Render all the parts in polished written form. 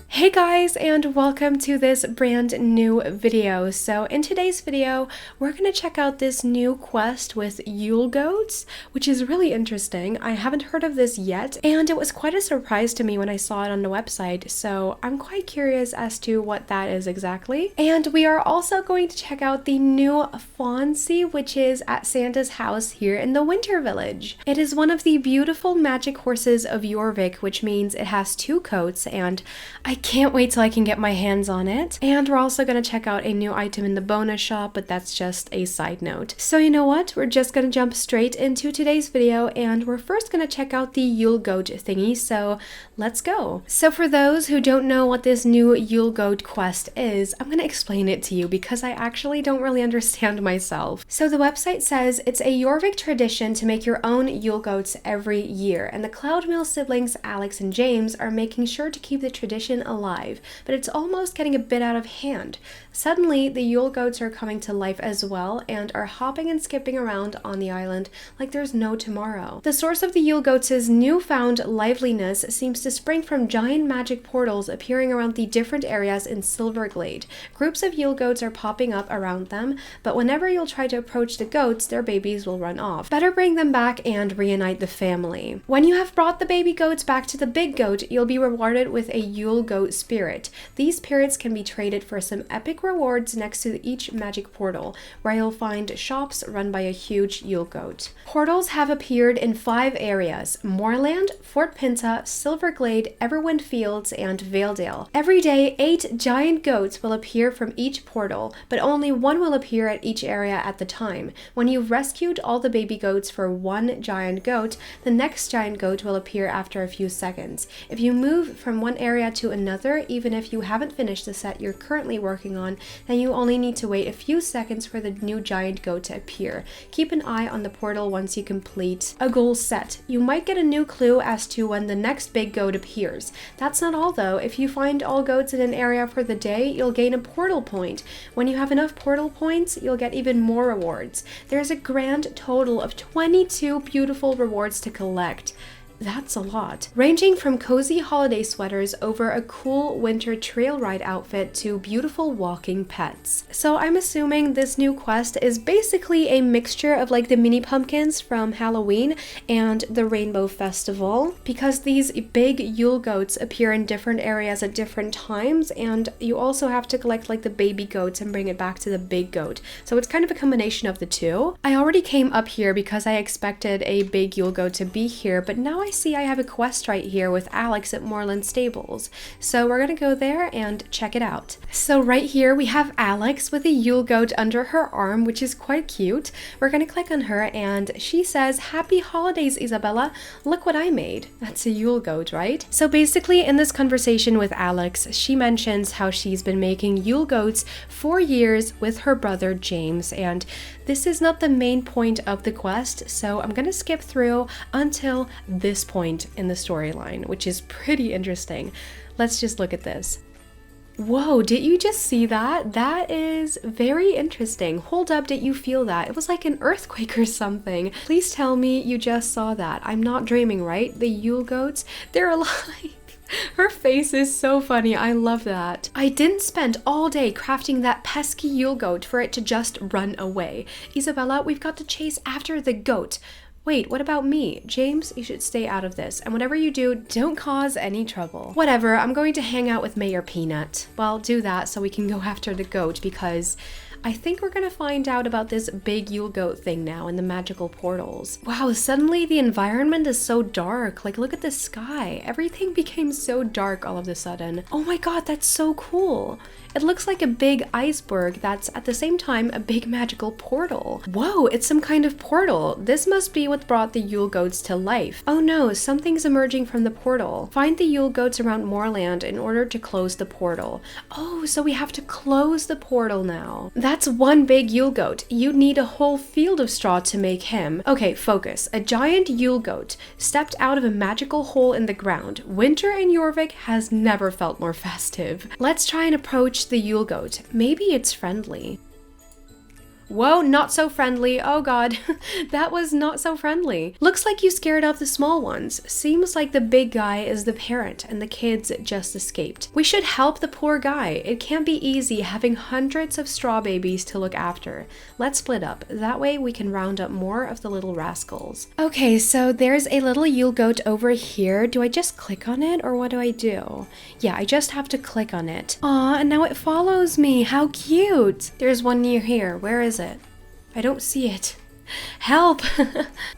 Hey guys, and welcome to this brand new video. So in today's video, we're going to check out this new quest with Yule Goats, which is really interesting. I haven't heard of this yet, and it was quite a surprise to me when I saw it on the website, so I'm quite curious as to what that is exactly. And we are also going to check out the new FAWNCY, which is at Santa's house here in the Winter Village. It is one of the beautiful magic horses of Jorvik, which means it has two coats, and I can't wait till I can get my hands on it. And we're also going to check out a new item in the bonus shop, but that's just a side note. So you know what? We're just going to jump straight into today's video, and we're first going to check out the Yule Goat thingy, so let's go. So for those who don't know what this new Yule Goat quest is, I'm going to explain it to you because I actually don't really understand myself. So the website says it's a Jorvik tradition to make your own Yule Goats every year, and the Cloudmill siblings Alex and James are making sure to keep the tradition alive, but it's almost getting a bit out of hand. Suddenly, the Yule Goats are coming to life as well and are hopping and skipping around on the island like there's no tomorrow. The source of the Yule Goats' newfound liveliness seems to spring from giant magic portals appearing around the different areas in Silverglade. Groups of Yule Goats are popping up around them, but whenever you'll try to approach the goats, their babies will run off. Better bring them back and reunite the family. When you have brought the baby goats back to the big goat, you'll be rewarded with a Yule Goat spirit. These spirits can be traded for some epic rewards next to each magic portal, where you'll find shops run by a huge Yule Goat. Portals have appeared in 5 areas: Moorland, Fort Pinta, Silverglade, Everwind Fields, and Valedale. Every day, 8 giant goats will appear from each portal, but only one will appear at each area at the time. When you've rescued all the baby goats for one giant goat, the next giant goat will appear after a few seconds. If you move from one area to another, even if you haven't finished the set you're currently working on, then you only need to wait a few seconds for the new giant goat to appear. Keep an eye on the portal once you complete a goal set. You might get a new clue as to when the next big goat appears. That's not all though. If you find all goats in an area for the day, you'll gain a portal point. When you have enough portal points, you'll get even more rewards. There's a grand total of 22 beautiful rewards to collect. That's a lot. Ranging from cozy holiday sweaters over a cool winter trail ride outfit to beautiful walking pets. So I'm assuming this new quest is basically a mixture of like the mini pumpkins from Halloween and the Rainbow Festival, because these big Yule Goats appear in different areas at different times, and you also have to collect like the baby goats and bring it back to the big goat. So it's kind of a combination of the two. I already came up here because I expected a big Yule Goat to be here, but now I see I have a quest right here with Alex at Moorland Stables. So we're gonna go there and check it out. So right here we have Alex with a Yule Goat under her arm, which is quite cute. We're gonna click on her and she says, "Happy holidays, Izabella. Look what I made." That's a Yule Goat, right? So basically in this conversation with Alex, she mentions how she's been making Yule Goats for years with her brother James, and this is not the main point of the quest, so I'm gonna skip through until this point in the storyline, which is pretty interesting. Let's just look at this. Whoa, did you just see that? That is very interesting. Hold up, did you feel that? It was like an earthquake or something. Please tell me you just saw that. I'm not dreaming, right? The Yule Goats, they're alive. Her face is so funny. I love that. I didn't spend all day crafting that pesky Yule Goat for it to just run away. Izabella, we've got to chase after the goat. Wait, what about me? James, you should stay out of this, and whatever you do, don't cause any trouble. Whatever, I'm going to hang out with Mayor Peanut. Well, do that so we can go after the goat, because I think we're gonna find out about this big Yule Goat thing now in the magical portals. Wow, suddenly the environment is so dark. Like, look at the sky. Everything became so dark all of a sudden. Oh my god, that's so cool. It looks like a big iceberg that's at the same time a big magical portal. Whoa, it's some kind of portal. This must be what brought the Yule Goats to life. Oh no, something's emerging from the portal. Find the Yule Goats around Moorland in order to close the portal. Oh, so we have to close the portal now. That's one big Yule Goat. You'd need a whole field of straw to make him. Okay, focus. A giant Yule Goat stepped out of a magical hole in the ground. Winter in Jorvik has never felt more festive. Let's try and approach the Yule Goat. Maybe it's friendly. Whoa, not so friendly. Oh god, that was not so friendly. Looks like you scared off the small ones. Seems like the big guy is the parent and the kids just escaped. We should help the poor guy. It can't be easy having hundreds of straw babies to look after. Let's split up. That way we can round up more of the little rascals. Okay, so there's a little Yule Goat over here. Do I just click on it or what do I do? Yeah, I just have to click on it. Aw, and now it follows me. How cute. There's one near here. Where is it? I don't see it. Help!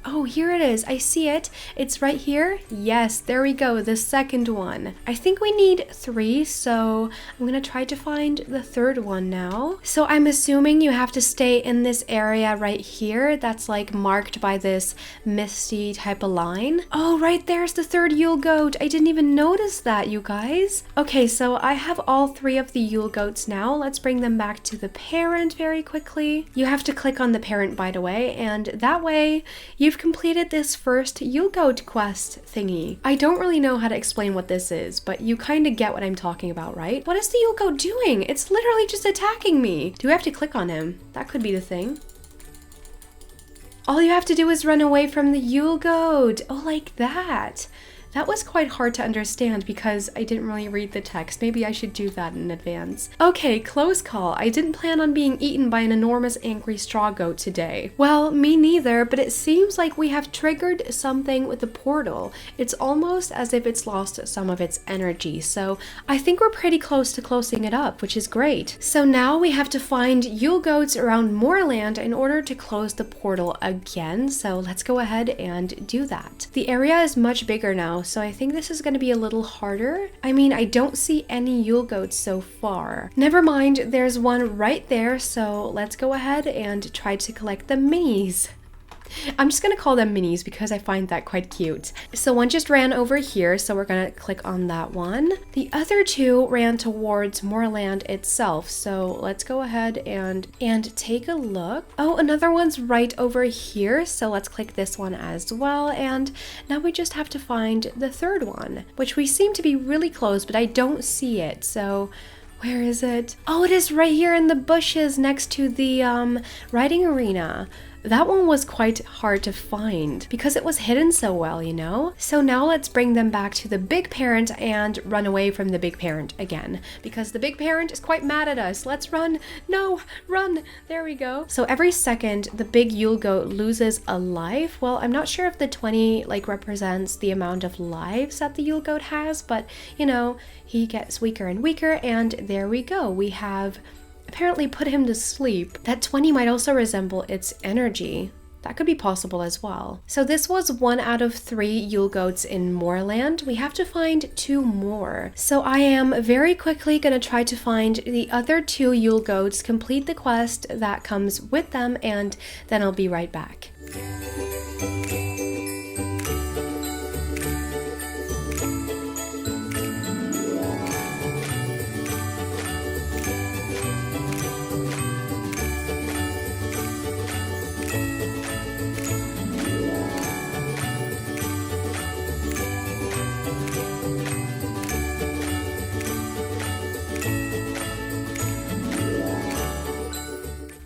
Oh, here it is. I see it. It's right here. Yes, there we go. The second one. I think we need 3, so I'm gonna try to find the third one now. So I'm assuming you have to stay in this area right here that's like marked by this misty type of line. Oh, right there's the third Yule Goat. I didn't even notice that, you guys. Okay, so I have all 3 of the Yule Goats now. Let's bring them back to the parent very quickly. You have to click on the parent, by the way, and that way you've completed this first Yule Goat quest thingy. I don't really know how to explain what this is, but you kind of get what I'm talking about, right? What is the Yule Goat doing? It's literally just attacking me. Do I have to click on him? That could be the thing. All you have to do is run away from the Yule Goat. Oh, like that. That was quite hard to understand because I didn't really read the text. Maybe I should do that in advance. Okay, close call. I didn't plan on being eaten by an enormous angry straw goat today. Well, me neither, but it seems like we have triggered something with the portal. It's almost as if it's lost some of its energy, so I think we're pretty close to closing it up, which is great. So now we have to find Yule Goats around Moorland in order to close the portal again, so let's go ahead and do that. The area is much bigger now, so I think this is going to be a little harder. I mean, I don't see any Yule Goats so far. Never mind, there's one right there, so let's go ahead and try to collect the minis. I'm just gonna call them minis because I find that quite cute. So one just ran over here, so we're gonna click on that one. The other 2 ran towards Moorland itself, so let's go ahead and take a look. Oh, another one's right over here, so let's click this one as well, and now we just have to find the third one, which we seem to be really close, but I don't see it, so where is it? Oh, it is right here in the bushes next to the riding arena. That one was quite hard to find because it was hidden so well, you know? So now let's bring them back to the big parent and run away from the big parent again because the big parent is quite mad at us. Let's run. No, run. There we go. So every second the big Yule Goat loses a life. Well, I'm not sure if the 20 like represents the amount of lives that the Yule Goat has, but you know, he gets weaker and weaker, and there we go. We have apparently put him to sleep. That 20 might also resemble its energy. That could be possible as well. So this was 1 out of 3 Yule Goats in Moorland. We have to find 2 more. So I am very quickly gonna try to find the other 2 Yule Goats, complete the quest that comes with them, and then I'll be right back.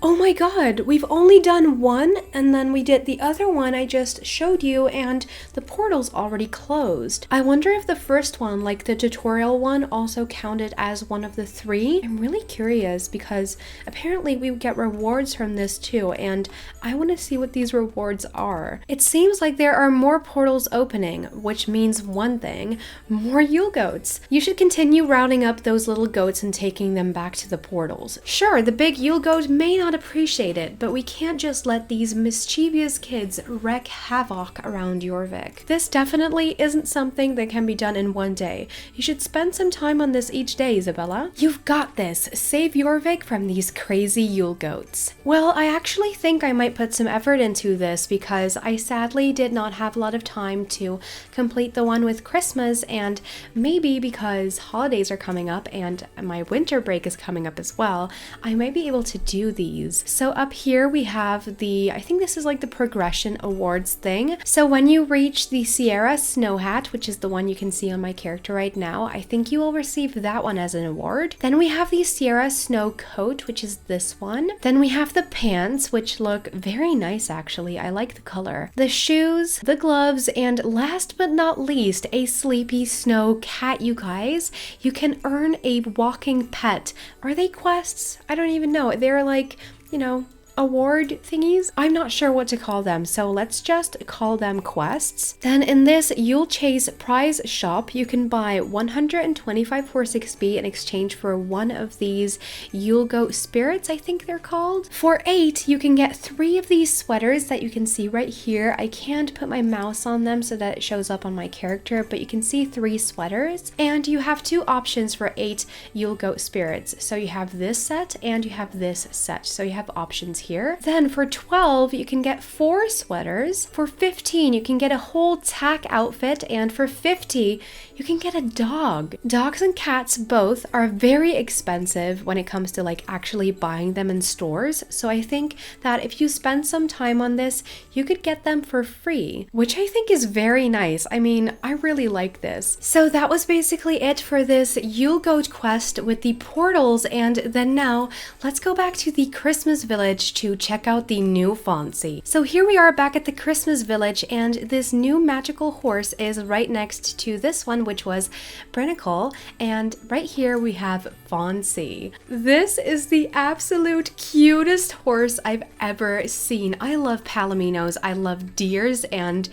Oh my god, we've only done 1, and then we did the other one I just showed you, and the portal's already closed. I wonder if the first one, like the tutorial one, also counted as one of the 3. I'm really curious because apparently we get rewards from this too, and I want to see what these rewards are. It seems like there are more portals opening, which means one thing: more Yule Goats. You should continue rounding up those little goats and taking them back to the portals. Sure, the big Yule Goat may not appreciate it, but we can't just let these mischievous kids wreak havoc around Jorvik. This definitely isn't something that can be done in one day. You should spend some time on this each day, Izabella. You've got this. Save Jorvik from these crazy Yule Goats. Well, I actually think I might put some effort into this because I sadly did not have a lot of time to complete the one with Christmas, and maybe because holidays are coming up and my winter break is coming up as well, I might be able to do these awards. So up here we have I think this is like the progression awards thing. So when you reach the Sierra Snow Hat, which is the one you can see on my character right now, I think you will receive that one as an award. Then we have the Sierra Snow Coat, which is this one. Then we have the pants, which look very nice actually. I like the color. The shoes, the gloves, and last but not least, a Sleepy Snow cat, you guys. You can earn a walking pet. Are they quests? I don't even know. They're like, you know, award thingies. I'm not sure what to call them, so let's just call them quests. Then in this Yule Chase prize shop, you can buy 125 horse XP in exchange for one of these Yule Goat spirits, I think they're called. For 8, you can get 3 of these sweaters that you can see right here. I can't put my mouse on them so that it shows up on my character, but you can see 3 sweaters. And you have 2 options for 8 Yule Goat spirits. So you have this set and you have this set. So you have options here. Then for 12, you can get 4 sweaters. For 15, you can get a whole tack outfit. And for 50, you can get a dog. Dogs and cats both are very expensive when it comes to like actually buying them in stores. So I think that if you spend some time on this, you could get them for free, which I think is very nice. I mean, I really like this. So that was basically it for this Yule Goat quest with the portals. And then now let's go back to the Christmas village to check out the new FAWNCY. So here we are back at the Christmas village, and this new magical horse is right next to this one, which was Brinnicle, and right here we have FAWNCY. This is the absolute cutest horse I've ever seen. I love palominos, I love deers, and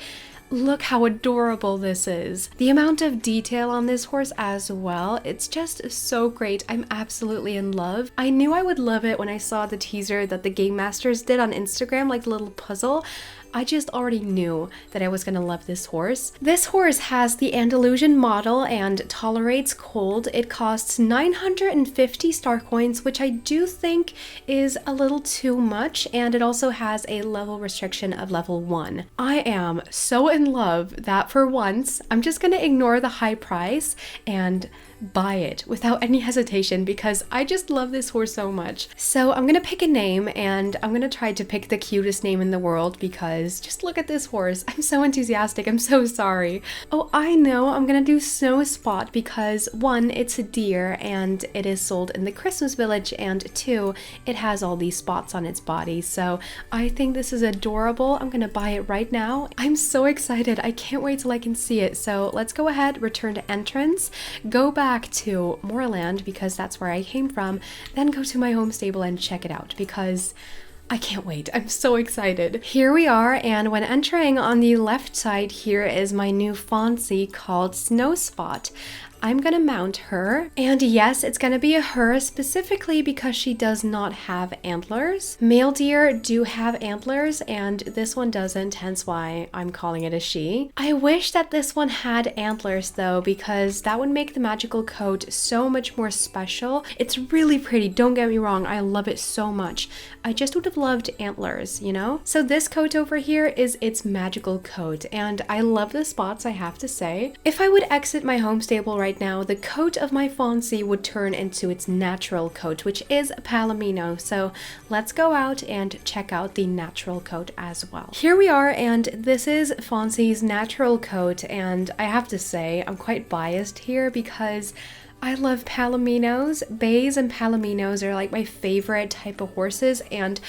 look how adorable this is. The amount of detail on this horse as well, it's just so great. I'm absolutely in love. I knew I would love it when I saw the teaser that the Game Masters did on Instagram, like the little puzzle. I just already knew that I was gonna love this horse. This horse has the Andalusian model and tolerates cold. It costs 950 star coins, which I do think is a little too much, and it also has a level restriction of level 1. I am so in love that for once, I'm just gonna ignore the high price and buy it without any hesitation because I just love this horse so much. So I'm gonna pick a name, and I'm gonna try to pick the cutest name in the world because just look at this horse. I'm so enthusiastic. I'm so sorry. Oh, I know. I'm gonna do Snow Spot because 1, it's a deer and it is sold in the Christmas village, and 2, it has all these spots on its body. So I think this is adorable. I'm gonna buy it right now. I'm so excited. I can't wait till I can see it. So let's go ahead, return to entrance, go back to Moorland because that's where I came from, then go to my home stable and check it out because I can't wait. I'm so excited. Here we are, and when entering on the left side here is my new FAWNCY called Snow Spot. I'm gonna mount her, and yes, it's gonna be a her specifically because she does not have antlers. Male deer do have antlers, and this one doesn't, hence why I'm calling it a she. I wish that this one had antlers though, because that would make the magical coat so much more special. It's really pretty, don't get me wrong, I love it so much. I just would have loved antlers, you know? So this coat over here is its magical coat, and I love the spots, I have to say. If I would exit my home stable right now, the coat of my FAWNCY would turn into its natural coat, which is a palomino. So let's go out and check out the natural coat as well. Here we are, and this is FAWNCY's natural coat, and I have to say I'm quite biased here because I love palominos. Bays and palominos are like my favorite type of horses, and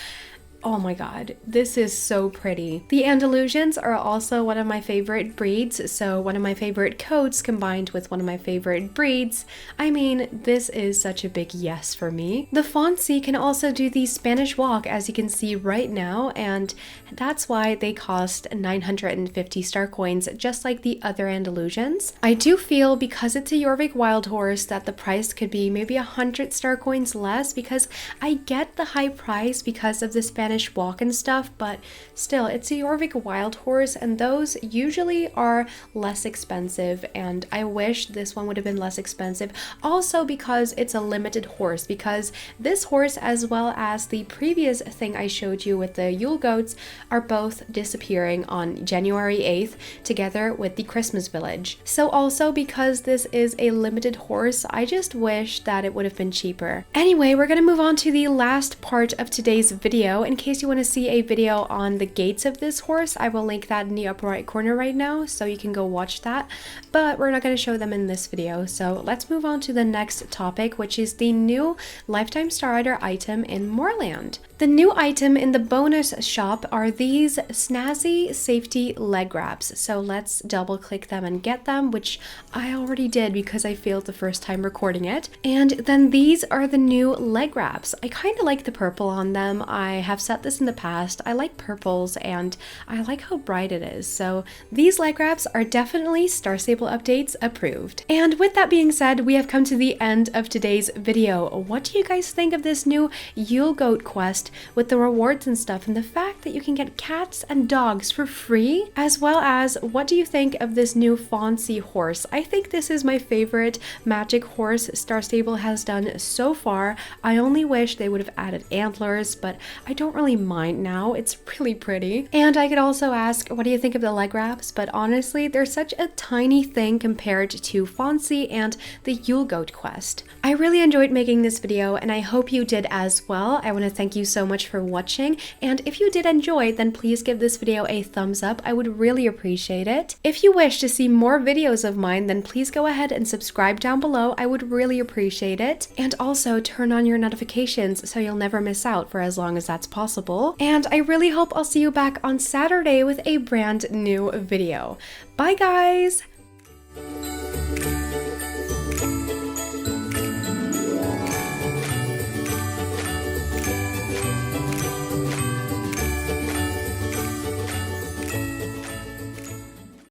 oh my god, this is so pretty. The Andalusians are also one of my favorite breeds, so one of my favorite coats combined with one of my favorite breeds. I mean, this is such a big yes for me. The FAWNCY can also do the Spanish walk, as you can see right now, and that's why they cost 950 star coins, just like the other Andalusians. I do feel, because it's a Jorvik wild horse, that the price could be maybe 100 star coins less, because I get the high price because of the Spanish Spanish walk and stuff, but still, it's a Jorvik wild horse, and those usually are less expensive, and I wish this one would have been less expensive. Also because it's a limited horse, because this horse, as well as the previous thing I showed you with the Yule Goats, are both disappearing on January 8th together with the Christmas village. So also because this is a limited horse, I just wish that it would have been cheaper. Anyway, we're gonna move on to the last part of today's video. In case you want to see a video on the gates of this horse, I will link that in the upper right corner right now, so you can go watch that. But we're not going to show them in this video, so let's move on to the next topic, which is the new Lifetime Star Rider item in Moorland. The new item in the bonus shop are these snazzy safety leg wraps. So let's double click them and get them, which I already did because I failed the first time recording it. And then these are the new leg wraps. I kind of like the purple on them. I have said this in the past. I like purples and I like how bright it is. So these leg wraps are definitely Star Stable updates approved. And with that being said, we have come to the end of today's video. What do you guys think of this new Yule Goat quest with the rewards and stuff, and the fact that you can get cats and dogs for free? As well as, what do you think of this new FAWNCY horse? I think this is my favorite magic horse Star Stable has done so far. I only wish they would have added antlers, but I don't really mind now. It's really pretty. And I could also ask, what do you think of the leg wraps? But honestly, they're such a tiny thing compared to FAWNCY and the Yule Goat quest. I really enjoyed making this video, and I hope you did as well. I want to thank you so much for watching, and if you did enjoy, then please give this video a thumbs up. I would really appreciate it. If you wish to see more videos of mine, then please go ahead and subscribe down below. I would really appreciate it. And also turn on your notifications so you'll never miss out for as long as that's possible. And I really hope I'll see you back on Saturday with a brand new video. Bye guys!